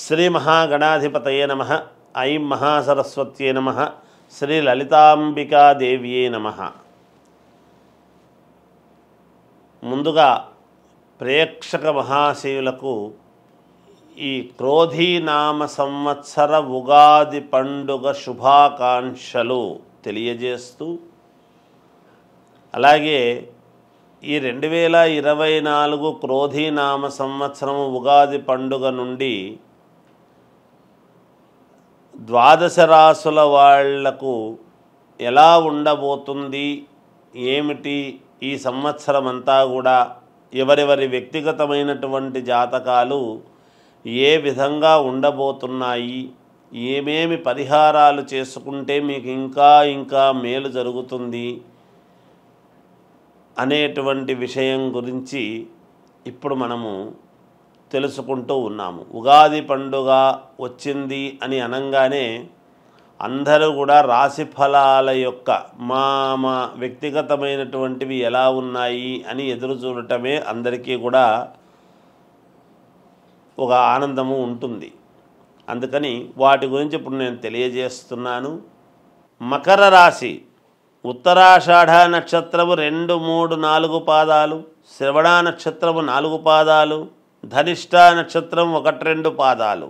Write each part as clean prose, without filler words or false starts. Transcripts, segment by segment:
శ్రీ మహాగణాధిపతయే నమః. ఐం మహాసరస్వత్యే నమః. శ్రీ లలితాంబికాదేవ్యే నమః. ముందుగా ప్రేక్షక మహాశయులకు ఈ క్రోధీనామ సంవత్సర ఉగాది పండుగ శుభాకాంక్షలు తెలియజేస్తూ, అలాగే ఈ 2024 క్రోధీనామ సంవత్సరం ఉగాది పండుగ నుండి ద్వాదశ రాసుల వాళ్లకు ఎలా ఉండబోతుంది, ఏమిటి ఈ సంవత్సరం అంతా కూడా ఎవరెవరి వ్యక్తిగతమైనటువంటి జాతకాలు ఏ విధంగా ఉండబోతున్నాయి, ఏమేమి పరిహారాలు చేసుకుంటే మీకు ఇంకా మేలు జరుగుతుంది అనేటువంటి విషయం గురించి ఇప్పుడు మనము తెలుసుకుంటూ ఉన్నాము. ఉగాది పండుగ వచ్చింది అని అనగానే అందరూ కూడా రాశి ఫలాల యొక్క మా వ్యక్తిగతమైనటువంటివి ఎలా ఉన్నాయి అని ఎదురు చూడటమే అందరికీ కూడా ఒక ఆనందము ఉంటుంది. అందుకని వాటి గురించి ఇప్పుడు నేను తెలియజేస్తున్నాను. మకర రాశి ఉత్తరాషాఢ నక్షత్రము 2, 3, 4 పాదాలు, శ్రవణ నక్షత్రము 4 పాదాలు, ధనిష్ట నక్షత్రం 1, 2 పాదాలు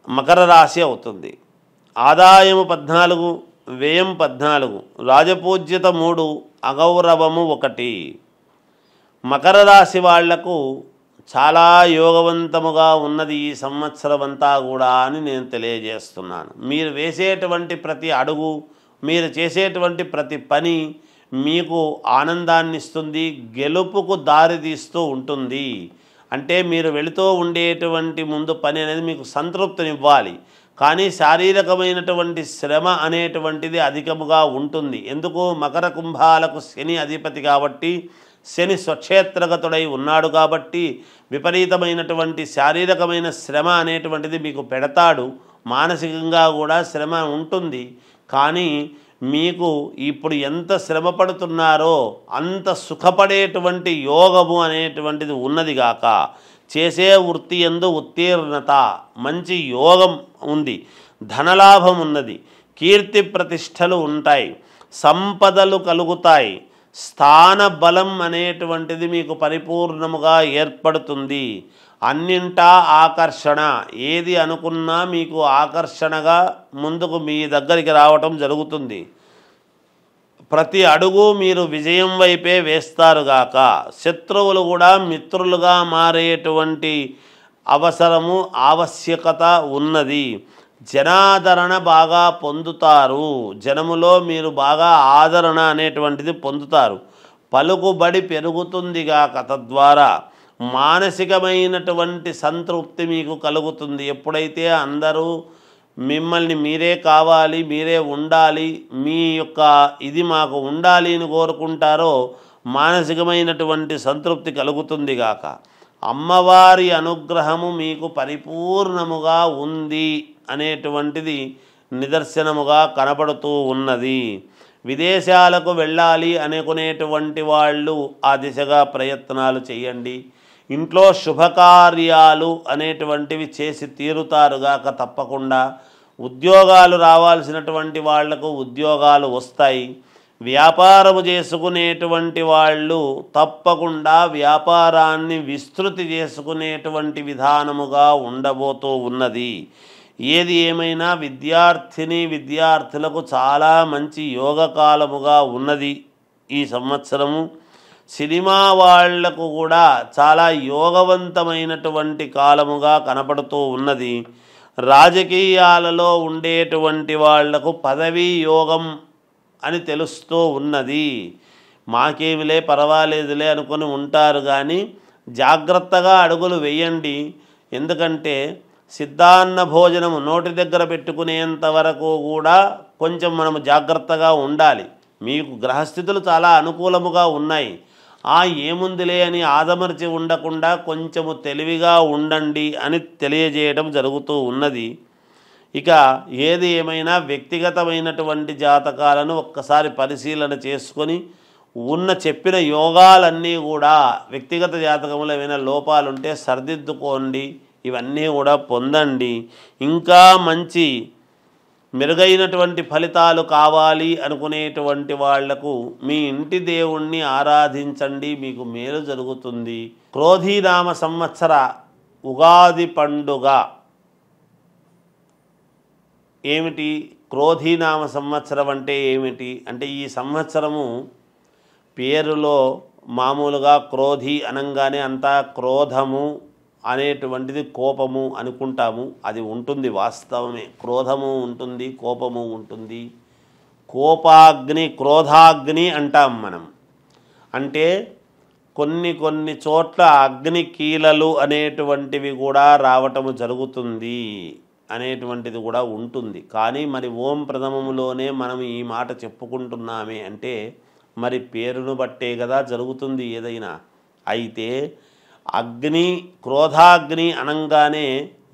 మకర రాశి అవుతుంది. ఆదాయము 14, వ్యయం 14, రాజపూజ్యత 3, అగౌరవము 1. మకర రాశి వాళ్లకు చాలా యోగవంతముగా ఉన్నది ఈ సంవత్సరం అంతా కూడా అని నేను తెలియజేస్తున్నాను. మీరు వేసేటువంటి ప్రతి అడుగు, మీరు చేసేటువంటి ప్రతి పని మీకు ఆనందాన్ని ఇస్తుంది, గెలుపుకు దారి తీస్తూ ఉంటుంది. అంటే మీరు వెళుతూ ఉండేటువంటి ముందు పని అనేది మీకు సంతృప్తినివ్వాలి, కానీ శారీరకమైనటువంటి శ్రమ అనేటువంటిది అధికముగా ఉంటుంది. ఎందుకు? మకర కుంభాలకు శని అధిపతి కాబట్టి, శని స్వక్షేత్రగతుడై ఉన్నాడు కాబట్టి విపరీతమైనటువంటి శారీరకమైన శ్రమ అనేటువంటిది మీకు పెడతాడు. మానసికంగా కూడా శ్రమ ఉంటుంది. కానీ మీకు ఇప్పుడు ఎంత శ్రమ పడుతున్నారో అంత సుఖపడేటువంటి యోగము అనేటువంటిది ఉన్నది గాక, చేసే వృత్తి యందు ఉత్తీర్ణత, మంచి యోగం ఉంది, ధనలాభం ఉన్నది, కీర్తి ప్రతిష్టలు ఉంటాయి, సంపదలు కలుగుతాయి, స్థాన బలం అనేటువంటిది మీకు పరిపూర్ణముగా ఏర్పడుతుంది. అన్నింటా ఆకర్షణ, ఏది అనుకున్నా మీకు ఆకర్షణగా ముందుకు మీ దగ్గరికి రావటం జరుగుతుంది. ప్రతి అడుగు మీరు విజయం వైపే వేస్తారుగాక, శత్రువులు కూడా మిత్రులుగా మారేటువంటి అవసరము, ఆవశ్యకత ఉన్నది. జనాదరణ బాగా పొందుతారు, జనములో మీరు బాగా ఆదరణ అనేటువంటిది పొందుతారు. పలుకుబడి పెరుగుతుందిగాక, తద్వారా మానసికమైనటువంటి సంతృప్తి మీకు కలుగుతుంది. ఎప్పుడైతే అందరూ మిమ్మల్ని మీరే కావాలి, మీరే ఉండాలి, మీ యొక్క ఇది మాకు ఉండాలి అని కోరుకుంటారో మానసికమైనటువంటి సంతృప్తి కలుగుతుంది గాక. అమ్మవారి అనుగ్రహము మీకు పరిపూర్ణముగా ఉంది అనేటువంటిది నిదర్శనముగా కనబడుతూ ఉన్నది. విదేశాలకు వెళ్ళాలి అనుకునేటువంటి వాళ్ళు ఆ దిశగా ప్రయత్నాలు చేయండి. ఇంట్లో శుభకార్యాలు అనేటువంటివి చేసి తీరుతారుగాక తప్పకుండా. ఉద్యోగాలు రావాల్సినటువంటి వాళ్లకు ఉద్యోగాలు వస్తాయి. వ్యాపారము చేసుకునేటువంటి వాళ్ళు తప్పకుండా వ్యాపారాన్ని విస్తృతి చేసుకునేటువంటి విధానముగా ఉండబోతూ ఉన్నది. ఏది ఏమైనా విద్యార్థులకు చాలా మంచి యోగకాలముగా ఉన్నది ఈ సంవత్సరము. సినిమా వాళ్లకు కూడా చాలా యోగవంతమైనటువంటి కాలముగా కనపడుతూ ఉన్నది. రాజకీయాలలో ఉండేటువంటి వాళ్లకు పదవీ యోగం అని తెలుస్తూ ఉన్నది. మాకేమిలే పర్వాలేదులే అనుకొని ఉంటారు, కానీ జాగ్రత్తగా అడుగులు వేయండి. ఎందుకంటే సిద్ధాన్న భోజనము నోటి దగ్గర పెట్టుకునేంత వరకు కూడా కొంచెం మనము జాగ్రత్తగా ఉండాలి. మీకు గ్రహస్థితులు చాలా అనుకూలముగా ఉన్నాయి. ఏముందిలే అని ఆదమర్చి ఉండకుండా కొంచెము తెలివిగా ఉండండి అని తెలియజేయడం జరుగుతూ ఉన్నది. ఇక ఏది ఏమైనా వ్యక్తిగతమైనటువంటి జాతకాలను ఒక్కసారి పరిశీలన చేసుకొని ఉన్న చెప్పిన యోగాలన్నీ కూడా వ్యక్తిగత జాతకంలో ఏమైనా లోపాలుంటే సరిదిద్దుకోండి. ఇవన్నీ కూడా పొందండి. ఇంకా మంచి మెరుగైనటువంటి ఫలితాలు కావాలి అనుకునేటువంటి వాళ్లకు మీ ఇంటి దేవుణ్ణి ఆరాధించండి, మీకు మేలు జరుగుతుంది. క్రోధీనామ సంవత్సర ఉగాది పండుగ ఏమిటి? క్రోధీనామ సంవత్సరం అంటే ఏమిటి అంటే ఈ సంవత్సరము పేరులో మామూలుగా క్రోధి అనంగానే అంతా క్రోధము అనేటువంటిది కోపము అనుకుంటాము. అది ఉంటుంది, వాస్తవమే. క్రోధము ఉంటుంది, కోపము ఉంటుంది. కోపాగ్ని, క్రోధాగ్ని అంటాం మనం. అంటే కొన్ని చోట్ల అగ్ని కీలలు అనేటువంటివి కూడా రావటము జరుగుతుంది అనేటువంటిది కూడా ఉంటుంది. కానీ మరి ఓం ప్రథమములోనే మనం ఈ మాట చెప్పుకుంటున్నామే అంటే మరి పేరును బట్టే కదా జరుగుతుంది ఏదైనా. అయితే అగ్ని, క్రోధాగ్ని అనంగానే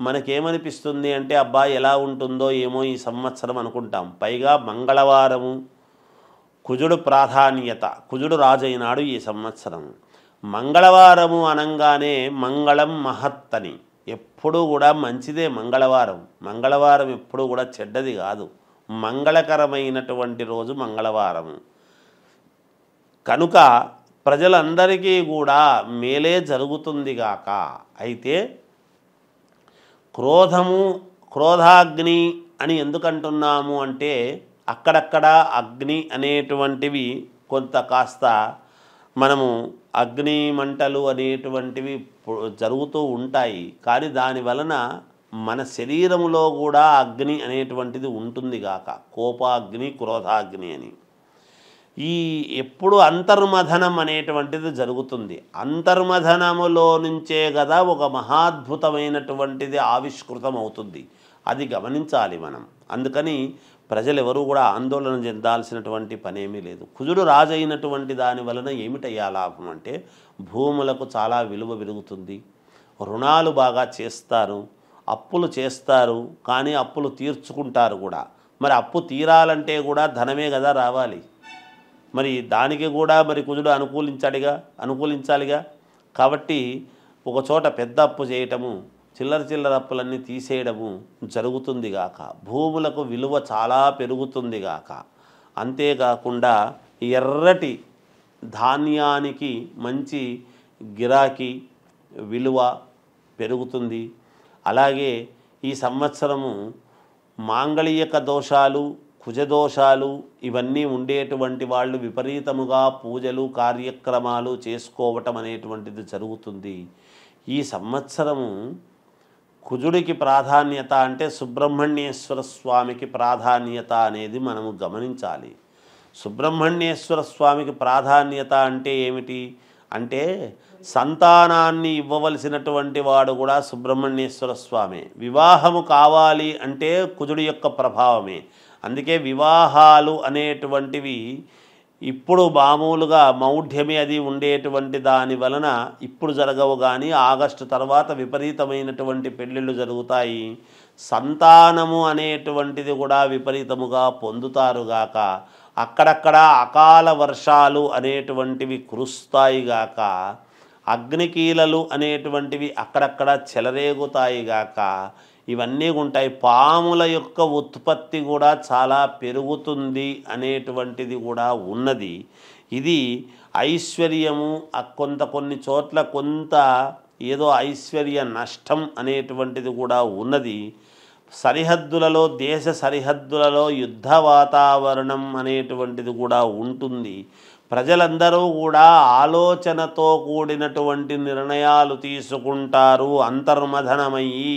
మనకేమనిపిస్తుంది అంటే అబ్బా ఎలా ఉంటుందో ఏమో ఈ సంవత్సరం అనుకుంటాం. పైగా మంగళవారము, కుజుడు ప్రాధాన్యత, కుజుడు రాజైనాడు ఈ సంవత్సరం. మంగళవారము అనంగానే మంగళం మహత్తని, ఎప్పుడూ కూడా మంచిదే మంగళవారం. మంగళవారం ఎప్పుడూ కూడా చెడ్డది కాదు, మంగళకరమైనటువంటి రోజు మంగళవారము. కనుక ప్రజలందరికీ కూడా మేలే జరుగుతుంది గాక. అయితే క్రోధాగ్ని అని ఎందుకంటున్నాము అంటే అక్కడక్కడ అగ్ని అనేటువంటివి కొంత కాస్త మనము అగ్ని మంటలు అనేటువంటివి జరుగుతూ ఉంటాయి. కానీ దాని వలన మన శరీరంలో కూడా అగ్ని అనేటువంటిది ఉంటుంది గాక. కోపాగ్ని, క్రోధాగ్ని అని ఈ ఎప్పుడు అంతర్మథనం అనేటువంటిది జరుగుతుంది. అంతర్మథనములో నుంచే కదా ఒక మహాద్భుతమైనటువంటిది ఆవిష్కృతం అవుతుంది. అది గమనించాలి మనం. అందుకని ప్రజలు ఎవరు కూడా ఆందోళన చెందాల్సినటువంటి పనేమీ లేదు. కుజుడు రాజైనటువంటి దాని వలన ఏమిటయ్యా లాభం అంటే భూములకు చాలా విలువ పెరుగుతుంది, రుణాలు బాగా చేస్తారు, అప్పులు చేస్తారు, కానీ అప్పులు తీర్చుకుంటారు కూడా. మరి అప్పు తీరాలంటే కూడా ధనమే కదా రావాలి. మరి దానికి కూడా మరి కుజుడు అనుకూలించాలిగా. కాబట్టి ఒక చోట పెద్ద అప్పు చేయటము, చిల్లర అప్పులన్నీ తీసేయడము జరుగుతుంది గాక. భూములకు విలువ చాలా పెరుగుతుంది గాక. అంతేకాకుండా ఎర్రటి ధాన్యానికి మంచి గిరాకీ, విలువ పెరుగుతుంది. అలాగే ఈ సంవత్సరము మాంగళిక దోషాలు, కుజదోషాలు ఇవన్నీ ఉండేటువంటి వాళ్ళు విపరీతముగా పూజలు, కార్యక్రమాలు చేసుకోవటం అనేటువంటిది జరుగుతుంది. ఈ సంవత్సరము కుజుడికి ప్రాధాన్యత అంటే సుబ్రహ్మణ్యేశ్వర స్వామికి ప్రాధాన్యత అనేది మనము గమనించాలి. సుబ్రహ్మణ్యేశ్వర స్వామికి ప్రాధాన్యత అంటే ఏమిటి అంటే సంతానాన్ని ఇవ్వవలసినటువంటి వాడు కూడా సుబ్రహ్మణ్యేశ్వర స్వామి. వివాహము కావాలి అంటే కుజుడి యొక్క ప్రభావమే. అందుకే వివాహాలు అనేటువంటివి ఇప్పుడు మామూలుగా మౌఢ్యమే అది ఉండేటువంటి దాని వలన ఇప్పుడు జరగవు, కానీ ఆగస్టు తర్వాత విపరీతమైనటువంటి పెళ్ళిళ్ళు జరుగుతాయి. సంతానము అనేటువంటిది కూడా విపరీతముగా పొందుతారుగాక. అక్కడక్కడ అకాల వర్షాలు అనేటువంటివి కురుస్తాయిగాక. అగ్నికీలలు అనేటువంటివి అక్కడక్కడ చెలరేగుతాయిగాక. ఇవన్నీ ఉంటాయి. పాముల యొక్క ఉత్పత్తి కూడా చాలా పెరుగుతుంది అనేటువంటిది కూడా ఉన్నది. ఇది ఐశ్వర్యము కొన్ని చోట్ల కొంత ఏదో ఐశ్వర్య నష్టం అనేటువంటిది కూడా ఉన్నది. సరిహద్దులలో, దేశ సరిహద్దులలో యుద్ధ వాతావరణం అనేటువంటిది కూడా ఉంటుంది. ప్రజలందరూ కూడా ఆలోచనతో కూడినటువంటి నిర్ణయాలు తీసుకుంటారు. అంతర్మథనమయ్యి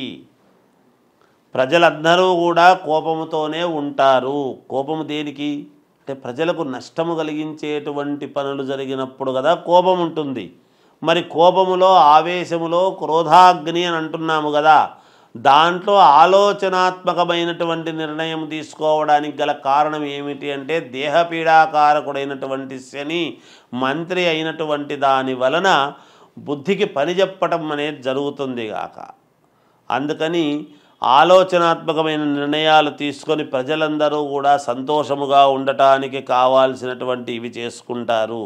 ప్రజలందరూ కూడా కోపముతోనే ఉంటారు. కోపము దేనికి అంటే ప్రజలకు నష్టము కలిగించేటువంటి పనులు జరిగినప్పుడు కదా కోపం ఉంటుంది. మరి కోపములో, ఆవేశములో క్రోధాగ్ని అని అంటున్నాము కదా, దాంట్లో ఆలోచనాత్మకమైనటువంటి నిర్ణయం తీసుకోవడానికి గల కారణం ఏమిటి అంటే దేహపీడాకారకుడైనటువంటి శని మంత్రి అయినటువంటి దాని వలన బుద్ధికి పని చెప్పటం అనేది జరుగుతుంది గాక. అందుకని ఆలోచనాత్మకమైన నిర్ణయాలు తీసుకొని ప్రజలందరూ కూడా సంతోషముగా ఉండటానికి కావాల్సినటువంటి ఇవి చేసుకుంటారు.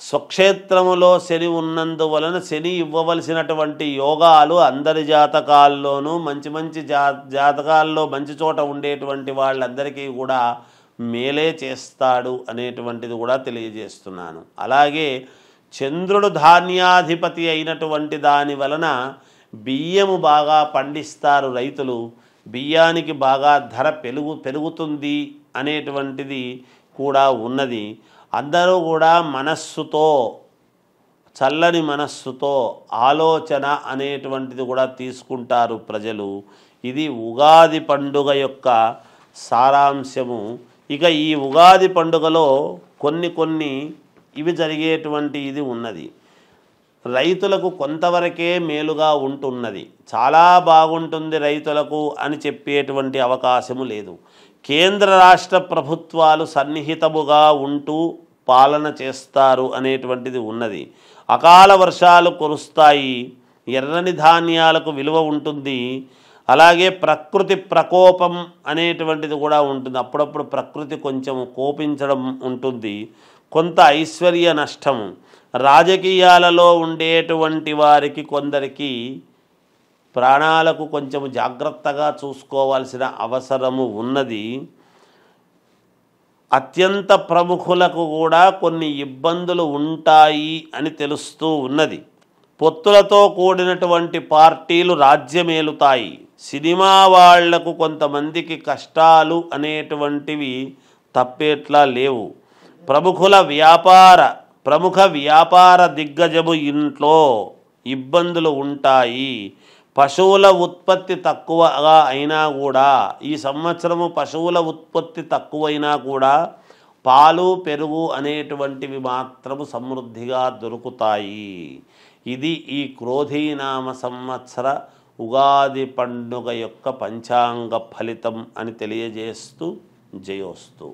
స్వక్షేత్రములో శని ఉన్నందువలన శని ఇవ్వవలసినటువంటి యోగాలు అందరి జాతకాల్లోనూ మంచి మంచి జాతకాల్లో మంచి చోట ఉండేటువంటి వాళ్ళందరికీ కూడా మేలే చేస్తాడు అనేటువంటిది కూడా తెలియజేస్తున్నాను. అలాగే చంద్రుడు ధాన్యాధిపతి అయినటువంటి దాని వలన బియ్యము బాగా పండిస్తారు రైతులు, బియ్యానికి బాగా ధర పెరుగుతుంది అనేటువంటిది కూడా ఉన్నది. అందరూ కూడా మనస్సుతో, చల్లని మనస్సుతో ఆలోచన అనేటువంటిది కూడా తీసుకుంటారు ప్రజలు. ఇది ఉగాది పండుగ యొక్క సారాంశము. ఇక ఈ ఉగాది పండుగలో కొన్ని ఇవి జరిగేటువంటి ఇది ఉన్నది. రైతులకు కొంతవరకే మేలుగా ఉంటున్నది, చాలా బాగుంటుంది రైతులకు అని చెప్పేటువంటి అవకాశము లేదు. కేంద్ర రాష్ట్ర ప్రభుత్వాలు సన్నిహితముగా ఉంటూ పాలన చేస్తారు అనేటువంటిది ఉన్నది. అకాల వర్షాలు కురుస్తాయి, ఎర్రని ధాన్యాలకు విలువ ఉంటుంది. అలాగే ప్రకృతి ప్రకోపం అనేటువంటిది కూడా ఉంటుంది, అప్పుడప్పుడు ప్రకృతి కొంచెం కోపించడం ఉంటుంది. కొంత ఐశ్వర్య నష్టము, రాజకీయాలలో ఉండేటువంటి వారికి కొందరికి ప్రాణాలకు కొంచెం జాగ్రత్తగా చూసుకోవాల్సిన అవసరము ఉన్నది. అత్యంత ప్రముఖులకు కూడా కొన్ని ఇబ్బందులు ఉంటాయి అని తెలుస్తూ ఉన్నది. పొత్తులతో కూడినటువంటి పార్టీలు రాజ్యమేలుతాయి. సినిమా వాళ్లకు కొంతమందికి కష్టాలు అనేటువంటివి తప్పేట్లా లేవు. ప్రముఖ వ్యాపార దిగ్గజము ఇంట్లో ఇబ్బందులు ఉంటాయి. పశువుల ఉత్పత్తి తక్కువగా అయినా కూడా, ఈ సంవత్సరము పశువుల ఉత్పత్తి తక్కువైనా కూడా పాలు పెరుగు అనేటువంటివి మాత్రము సమృద్ధిగా దొరుకుతాయి. ఇది ఈ క్రోధీనామ సంవత్సర ఉగాది పండుగ యొక్క పంచాంగ ఫలితం అని తెలియజేస్తూ జయోస్తు.